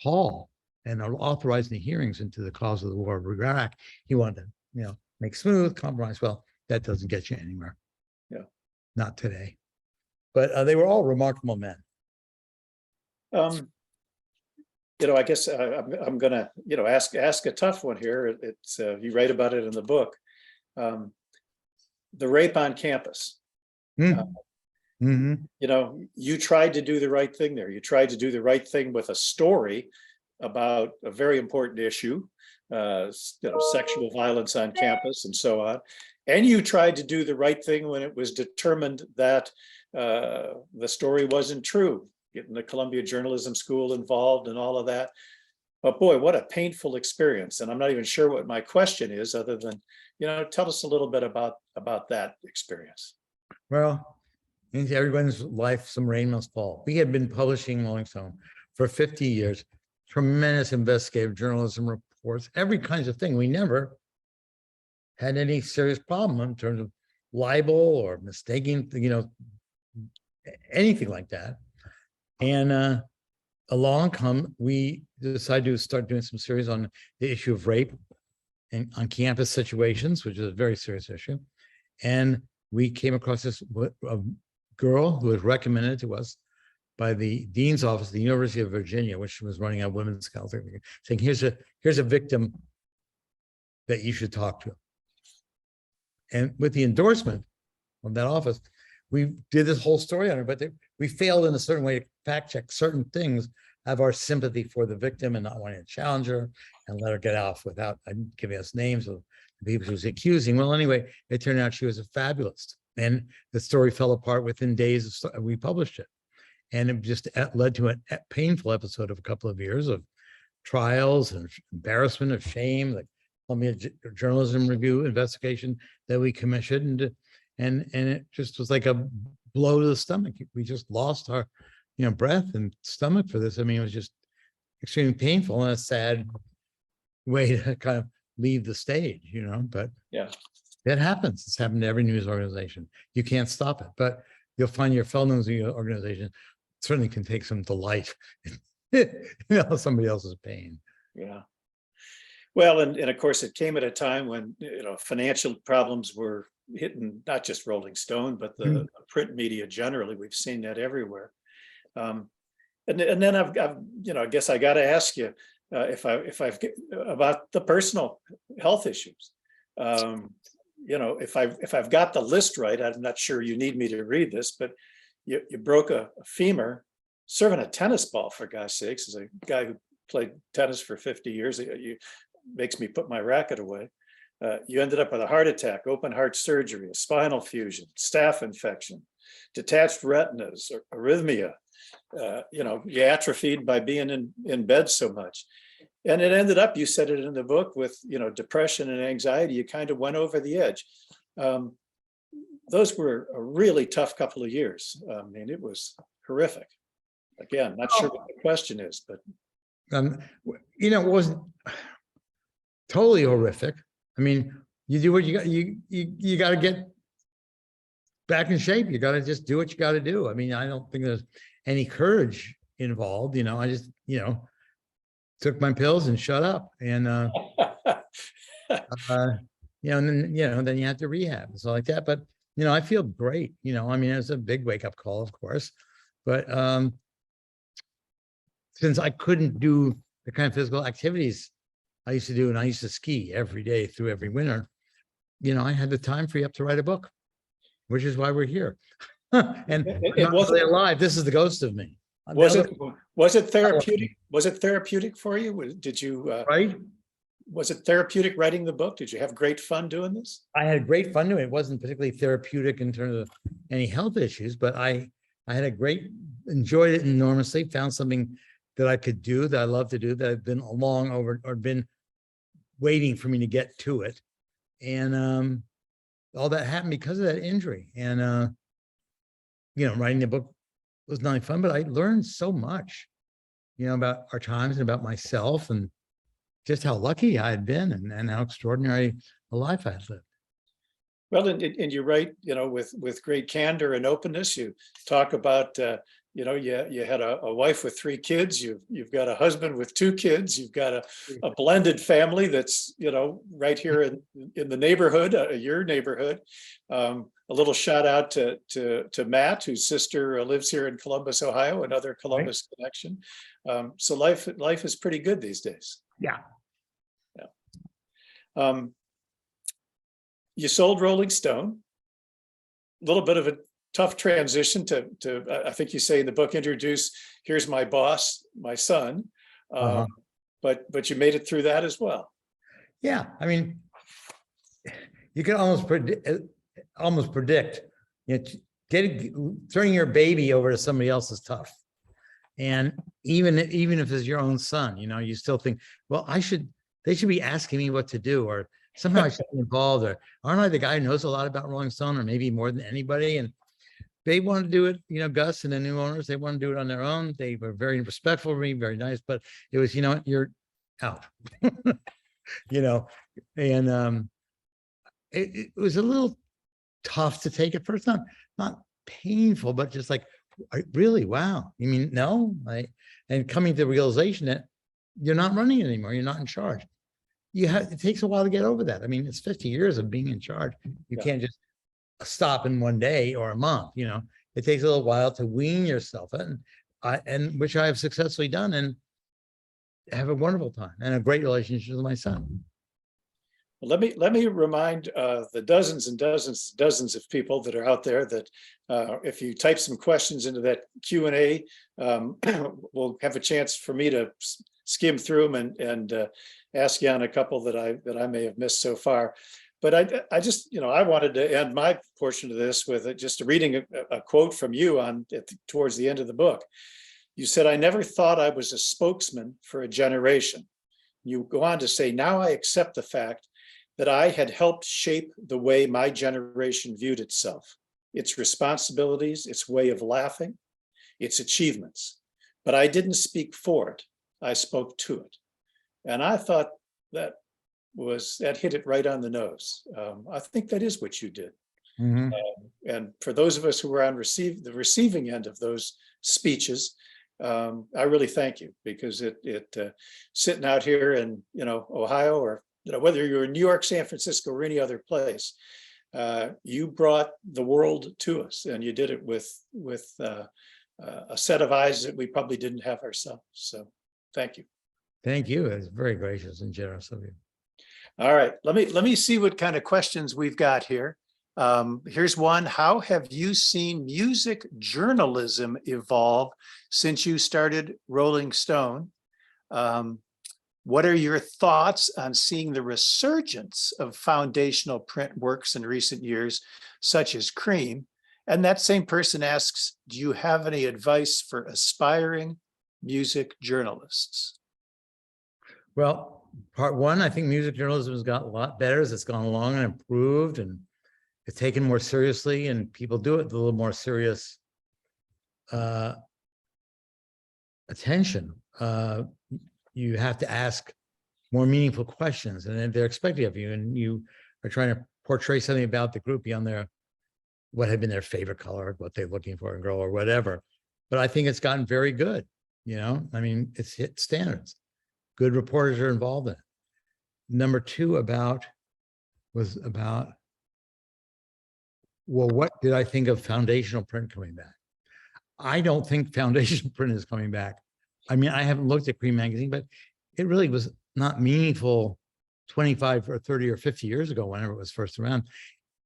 Paul and authorizing the hearings into the cause of the war of Iraq, he wanted to, you know, make smooth compromise. Well, that doesn't get you anywhere. Yeah. Not today. But they were all remarkable men. You know, I guess I'm gonna, you know, ask a tough one here. It's you write about it in the book. The rape on campus. Mm-hmm. You know, you tried to do the right thing there. You tried to do the right thing with a story about a very important issue, you know, sexual violence on campus and so on. And you tried to do the right thing when it was determined that the story wasn't true, getting the Columbia Journalism School involved and all of that. But boy, what a painful experience. And I'm not even sure what my question is, other than, you know, tell us a little bit about that experience. Well, into everyone's life, some rain must fall. We had been publishing Rolling Stone for 50 years, tremendous investigative journalism reports, every kinds of thing. We never had any serious problem in terms of libel or mistaking, you know, anything like that. And along come, we decided to start doing some series on the issue of rape and on campus situations, which is a very serious issue. And we came across this girl who was recommended to us by the dean's office, the University of Virginia, which was running a women's counseling, saying, here's a victim that you should talk to. And with the endorsement of that office, we did this whole story on her, but we failed in a certain way to fact check certain things, have our sympathy for the victim and not wanting to challenge her and let her get off without giving us names of the people she was accusing. Well, anyway, it turned out she was a fabulist. And the story fell apart within days we published it. And it just led to a painful episode of a couple of years of trials and embarrassment of shame, like Columbia Journalism Review investigation that we commissioned, and it just was like a blow to the stomach. We just lost our, breath and stomach for this. I mean, it was just extremely painful and a sad way to kind of leave the stage, but Yeah. it happens. It's happened to every news organization. You can't stop it, but you'll find your fellow news organization certainly can take some delight in somebody else's pain. Yeah. Well, and of course, it came at a time when, financial problems were hitting not just Rolling Stone, but the print media generally. We've seen that everywhere. And then I've I guess I got to ask you if I've about the personal health issues. If I've got the list right, I'm not sure you need me to read this, but you broke a femur serving a tennis ball, for God's sakes. As a guy who played tennis for 50 years, you makes me put my racket away. You ended up with a heart attack, open heart surgery, a spinal fusion, staph infection, detached retinas, arrhythmia. You atrophied by being in bed so much. And it ended up, you said it in the book, with, depression and anxiety. You kind of went over the edge. Those were a really tough couple of years. I mean, it was horrific. Again, not sure what the question is, but. It wasn't totally horrific. I mean, you do what you got, you got to get back in shape. You got to just do what you got to do. I mean, I don't think there's any courage involved. I just, took my pills and shut up. And, and then you have to rehab and stuff like that. But, I feel great. I mean, it's a big wake up call, of course, but since I couldn't do the kind of physical activities I used to do, and I used to ski every day through every winter, I had the time free up to write a book, which is why we're here. And It I'm not wasn't really alive. This is the ghost of me. Was it therapeutic? Was it therapeutic for you? Did you right? Was it therapeutic writing the book? Did you have great fun doing this? I had great fun doing it. It wasn't particularly therapeutic in terms of any health issues, but I had enjoyed it enormously, found something that I could do, that I love to do, that I've been been waiting for me to get to it. And all that happened because of that injury. And, writing the book was not only fun, but I learned so much, about our times and about myself and just how lucky I had been and how extraordinary a life I had lived. Well, and you write, with great candor and openness. You talk about, you had a wife with 3 kids. You've got a husband with 2 kids. You've got a blended family that's, right here in the neighborhood, your neighborhood. A little shout out to Matt, whose sister lives here in Columbus, Ohio, another Columbus connection. So life is pretty good these days. Yeah. You sold Rolling Stone. A little bit of a tough transition to I think you say in the book, introduce, here's my boss, my son. But you made it through that as well. Yeah, I mean, you can almost predict, turning your baby over to somebody else is tough. And even if it's your own son, you still think, well, they should be asking me what to do, or somehow I should be involved, or aren't I the guy who knows a lot about Rolling Stone, or maybe more than anybody? And they want to do it, Gus and the new owners, they want to do it on their own. They were very respectful of me, very nice, but it was, you're out, and it was a little tough to take at first, not painful, but just like, really, wow, you mean, no? And coming to the realization that you're not running it anymore, you're not in charge. It takes a while to get over that. I mean, it's 50 years of being in charge. You can't just stop in one day or a month, it takes a little while to wean yourself, and which I have successfully done, and have a wonderful time and a great relationship with my son. Well, let me remind the dozens and dozens of people that are out there that if you type some questions into that Q&A, we'll have a chance for me to skim through them and ask Jann a couple that I may have missed so far. But I just, I wanted to end my portion of this with just reading a quote from you towards the end of the book. You said, I never thought I was a spokesman for a generation. You go on to say, now I accept the fact that I had helped shape the way my generation viewed itself, its responsibilities, its way of laughing, its achievements. But I didn't speak for it. I spoke to it. And I thought that hit it right on the nose. I think that is what you did. Mhm. And for those of us who were on the receiving end of those speeches, I really thank you, because sitting out here in Ohio, or whether you're in New York, San Francisco, or any other place, you brought the world to us, and you did it with a set of eyes that we probably didn't have ourselves. So thank you. Thank you. It's very gracious and generous of you. All right, let me see what kind of questions we've got here. Here's one. How have you seen music journalism evolve since you started Rolling Stone? What are your thoughts on seeing the resurgence of foundational print works in recent years, such as Cream? And that same person asks, do you have any advice for aspiring music journalists? Well, part one, I think music journalism has gotten a lot better as it's gone along and improved, and it's taken more seriously, and people do it with a little more serious attention. You have to ask more meaningful questions, and they're expecting of you, and you are trying to portray something about the group beyond what had been their favorite color, what they're looking for in a girl, or whatever. But I think it's gotten very good. I mean, it's hit standards. Good reporters are involved in it. Number two was about, well, what did I think of foundational print coming back? I don't think foundational print is coming back. I mean, I haven't looked at Cream magazine, but it really was not meaningful 25 or 30 or 50 years ago, whenever it was first around.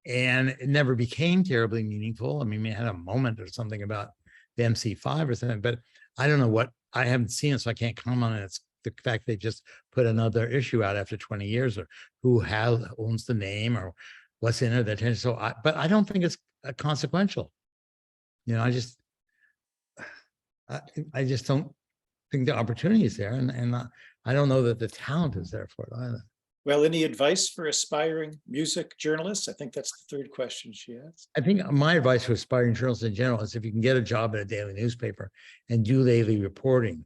And it never became terribly meaningful. I mean, we had a moment or something about the MC5 or something, but I don't know I haven't seen it, so I can't comment on it. It's the fact they just put another issue out after 20 years, or who owns the name, or what's in it, the attention. So, but I don't think it's consequential. I just don't think the opportunity is there, and I don't know that the talent is there for it either. Well, any advice for aspiring music journalists? I think that's the third question she asked. I think my advice for aspiring journalists in general is, if you can get a job at a daily newspaper and do daily reporting,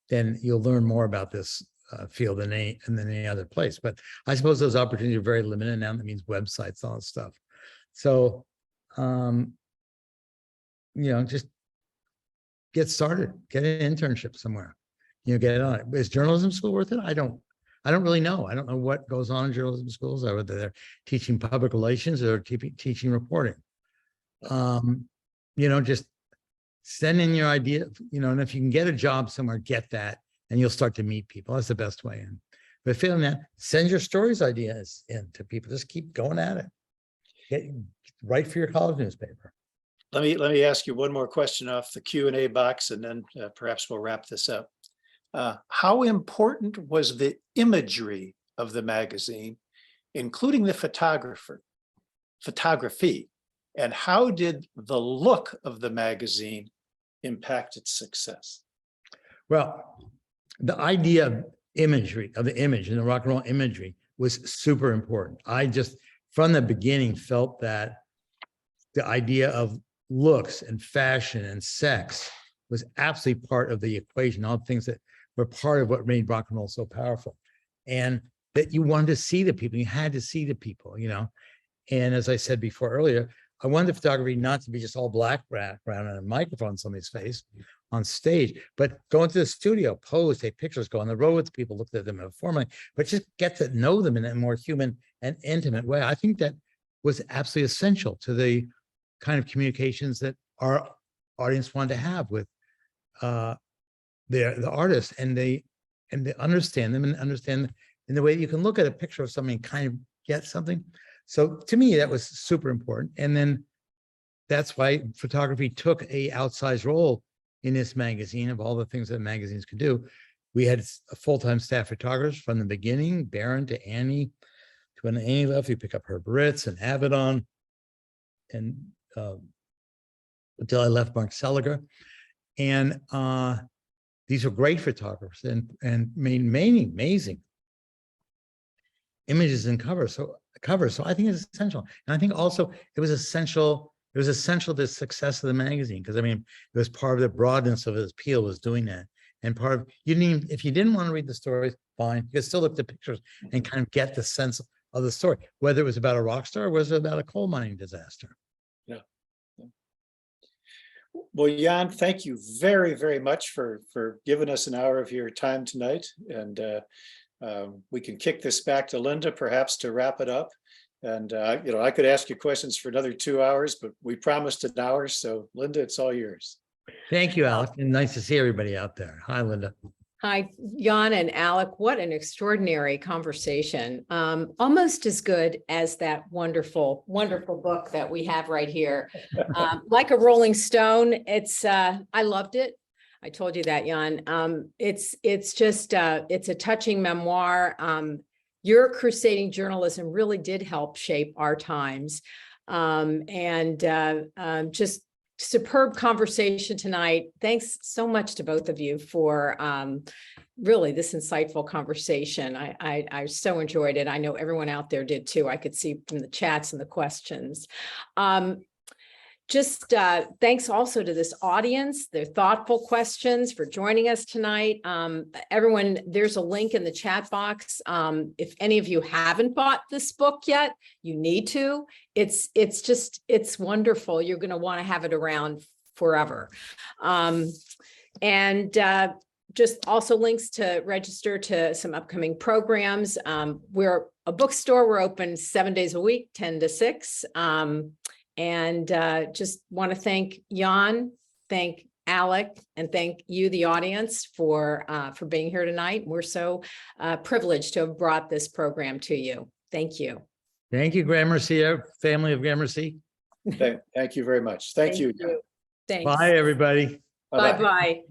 then you'll learn more about this field than any other place. But I suppose those opportunities are very limited now. That means websites, all that stuff. So, just get started, get an internship somewhere, get it on it. Is journalism school worth it? I don't really know. I don't know what goes on in journalism schools, or whether they're teaching public relations or teaching reporting. Just send in your idea, and if you can get a job somewhere, get that, and you'll start to meet people. That's the best way in. But failing that, send your stories ideas in to people. Just keep going at it. Write for your college newspaper. Let me ask you one more question off the Q&A box, and then perhaps we'll wrap this up. How important was the imagery of the magazine, including the photography, and how did the look of the magazine impact its success? Well, the idea of imagery, of the image and the rock and roll imagery, was super important. I just, from the beginning, felt that the idea of looks and fashion and sex was absolutely part of the equation, all the things that were part of what made rock and roll so powerful. And that you wanted to see the people, you had to see the people, And as I said before earlier, I wanted the photography not to be just all black background and a microphone in somebody's face on stage, but go into the studio, pose, take pictures, go on the road with people, look at them informally, but just get to know them in a more human and intimate way. I think that was absolutely essential to the kind of communications that our audience wanted to have with the artists, and they understand them, and understand in the way that you can look at a picture of something and kind of get something. So to me, that was super important. And then that's why photography took a outsized role in this magazine. Of all the things that magazines could do, we had a full-time staff photographers from the beginning, Baron to Annie, to when Annie left, we pick up her Brits and Avedon, and until I left, Mark Seliger. And these were great photographers and made amazing images and covers. So I think it's essential. And I think also it was essential to the success of the magazine, because I mean, it was part of the broadness of its appeal was doing that. And part of, you didn't even, if you didn't want to read the stories, fine, you could still look at the pictures and kind of get the sense of the story, whether it was about a rock star or was it about a coal mining disaster. Yeah. Well, Jann, thank you very, very much for giving us an hour of your time tonight. And we can kick this back to Linda, perhaps, to wrap it up. And, I could ask you questions for another 2 hours, but we promised an hour. So Linda, it's all yours. Thank you, Alec. And nice to see everybody out there. Hi, Linda. Hi, Jann and Alec. What an extraordinary conversation. Almost as good as that wonderful, wonderful book that we have right here. Like a Rolling Stone. It's I loved it. I told you that, Jann. It's just it's a touching memoir. Your crusading journalism really did help shape our times. Just superb conversation tonight. Thanks so much to both of you for really this insightful conversation. I so enjoyed it. I know everyone out there did too. I could see from the chats and the questions. Thanks also to this audience, their thoughtful questions, for joining us tonight. Everyone, there's a link in the chat box. If any of you haven't bought this book yet, you need to. It's wonderful. You're going to want to have it around forever. Just also links to register to some upcoming programs. We're a bookstore. We're open 7 days a week, 10 to 6. Just want to thank Jann, thank Alec, and thank you, the audience, for being here tonight. We're so privileged to have brought this program to you. Thank you. Thank you, Gramercy, family of Gramercy. Thank you very much. Thank you. Thanks. Bye, everybody. Bye-bye. Bye-bye.